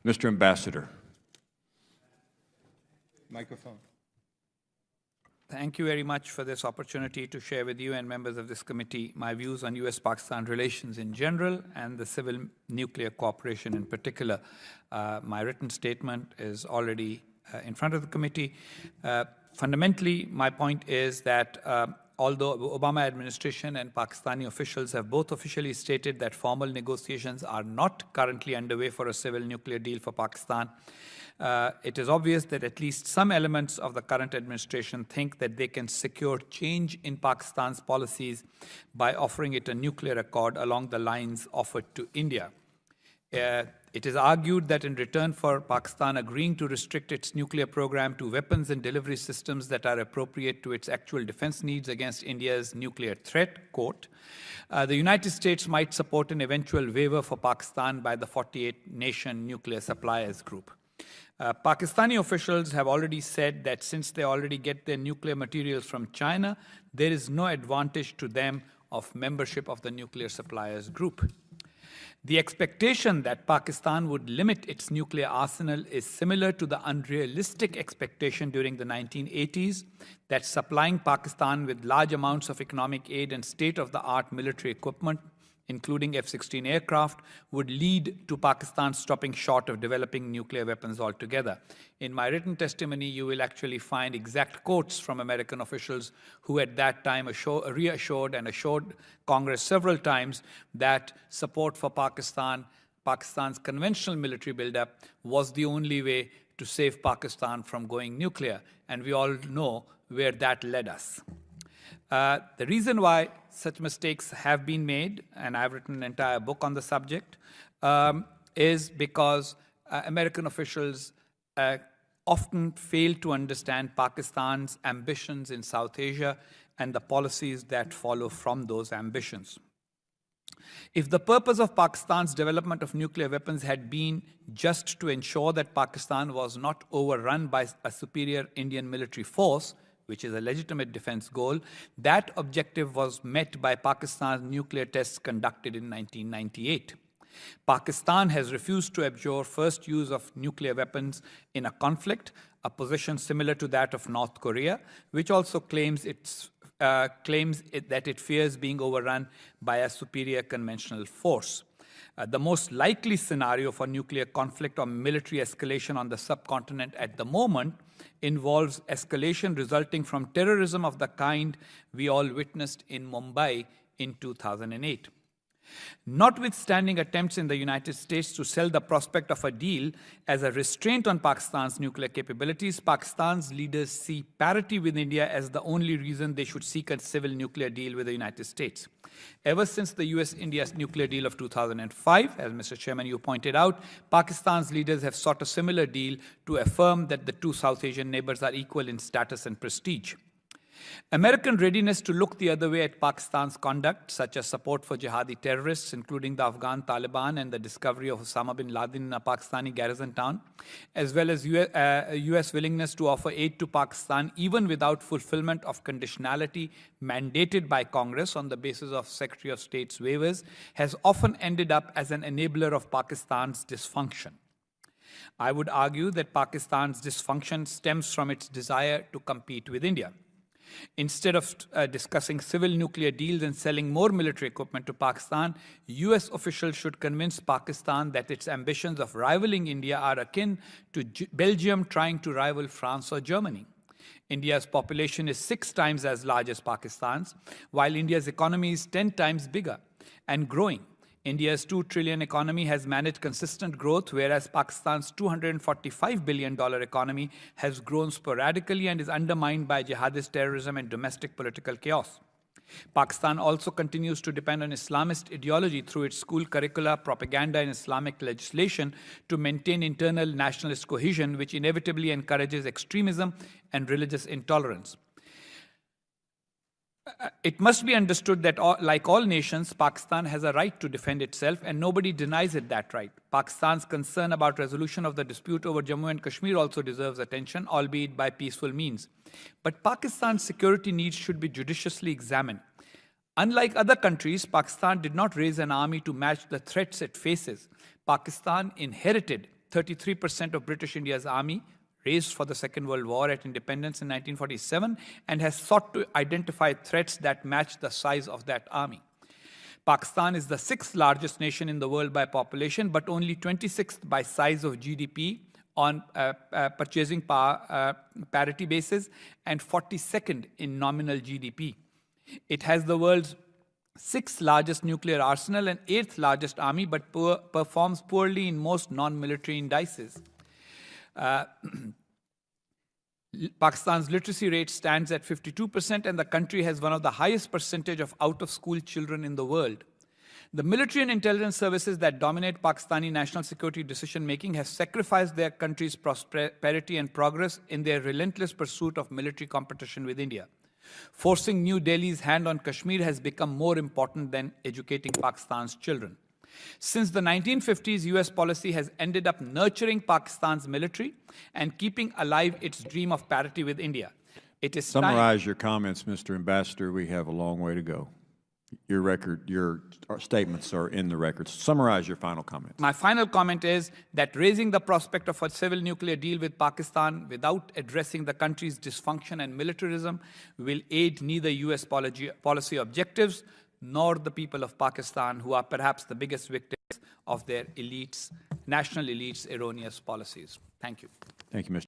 Mr. Ambassador. Microphone. Thank you very much for this opportunity to share with you and members of this committee my views on US-Pakistan relations in general and the civil nuclear cooperation in particular. My written statement is already in front of the committee. Fundamentally, my point is that although the Obama administration and Pakistani officials have both officially stated that formal negotiations are not currently underway for a civil nuclear deal for Pakistan, it is obvious that at least some elements of the current administration think that they can secure change in Pakistan's policies by offering it a nuclear accord along the lines offered to India. It is argued that in return for Pakistan agreeing to restrict its nuclear program to weapons and delivery systems that are appropriate to its actual defense needs against India's nuclear threat, quote, the United States might support an eventual waiver for Pakistan by the 48-nation nuclear suppliers group. Pakistani officials have already said that since they already get their nuclear materials from China, there is no advantage to them of membership of the nuclear suppliers group. The expectation that Pakistan would limit its nuclear arsenal is similar to the unrealistic expectation during the 1980s that supplying Pakistan with large amounts of economic aid and state-of-the-art military equipment, including F-16 aircraft, would lead to Pakistan stopping short of developing nuclear weapons altogether. In my written testimony, you will actually find exact quotes from American officials who at that time reassured and assured Congress several times that support for Pakistan's conventional military buildup was the only way to save Pakistan from going nuclear. And we all know where that led us. The reason why such mistakes have been made, and I've written an entire book on the subject, is because American officials often fail to understand Pakistan's ambitions in South Asia and the policies that follow from those ambitions. If the purpose of Pakistan's development of nuclear weapons had been just to ensure that Pakistan was not overrun by a superior Indian military force, which is a legitimate defense goal, that objective was met by Pakistan's nuclear tests conducted in 1998. Pakistan has refused to abjure first use of nuclear weapons in a conflict, a position similar to that of North Korea, which also claims that it fears being overrun by a superior conventional force. The most likely scenario for nuclear conflict or military escalation on the subcontinent at the moment involves escalation resulting from terrorism of the kind we all witnessed in Mumbai in 2008. Notwithstanding attempts in the United States to sell the prospect of a deal as a restraint on Pakistan's nuclear capabilities, Pakistan's leaders see parity with India as the only reason they should seek a civil nuclear deal with the United States. Ever since the US-India nuclear deal of 2005, as Mr. Chairman, you pointed out, Pakistan's leaders have sought a similar deal to affirm that the two South Asian neighbors are equal in status and prestige. American readiness to look the other way at Pakistan's conduct, such as support for jihadi terrorists, including the Afghan Taliban and the discovery of Osama bin Laden in a Pakistani garrison town, as well as US willingness to offer aid to Pakistan even without fulfillment of conditionality mandated by Congress on the basis of Secretary of State's waivers, has often ended up as an enabler of Pakistan's dysfunction. I would argue that Pakistan's dysfunction stems from its desire to compete with India. Instead of discussing civil nuclear deals and selling more military equipment to Pakistan, US officials should convince Pakistan that its ambitions of rivaling India are akin to Belgium trying to rival France or Germany. India's population is 6 times as large as Pakistan's, while India's economy is 10 times bigger and growing. India's $2 trillion economy has managed consistent growth, whereas Pakistan's $245 billion economy has grown sporadically and is undermined by jihadist terrorism and domestic political chaos. Pakistan also continues to depend on Islamist ideology through its school curricula, propaganda, and Islamic legislation to maintain internal nationalist cohesion, which inevitably encourages extremism and religious intolerance. It must be understood that, like all nations, Pakistan has a right to defend itself, and nobody denies it that right. Pakistan's concern about resolution of the dispute over Jammu and Kashmir also deserves attention, albeit by peaceful means. But Pakistan's security needs should be judiciously examined. Unlike other countries, Pakistan did not raise an army to match the threats it faces. Pakistan inherited 33% of British India's army, raised for the Second World War at independence in 1947, and has sought to identify threats that match the size of that army. Pakistan is the 6th largest nation in the world by population, but only 26th by size of GDP on purchasing power parity basis, and 42nd in nominal GDP. It has the world's 6th largest nuclear arsenal and 8th largest army, but performs poorly in most non-military indices. Pakistan's literacy rate stands at 52%, and the country has one of the highest percentage of out-of-school children in the world. The military and intelligence services that dominate Pakistani national security decision-making have sacrificed their country's prosperity and progress in their relentless pursuit of military competition with India. Forcing New Delhi's hand on Kashmir has become more important than educating Pakistan's children. Since the 1950s, US policy has ended up nurturing Pakistan's military and keeping alive its dream of parity with India. It is Summarize your comments, Mr. Ambassador. We have a long way to go. Your statements are in the record. Summarize your final comments. My final comment is that raising the prospect of a civil nuclear deal with Pakistan without addressing the country's dysfunction and militarism will aid neither US policy objectives nor the people of Pakistan, who are perhaps the biggest victims of their national elites' erroneous policies. Thank you. Thank you, Mr.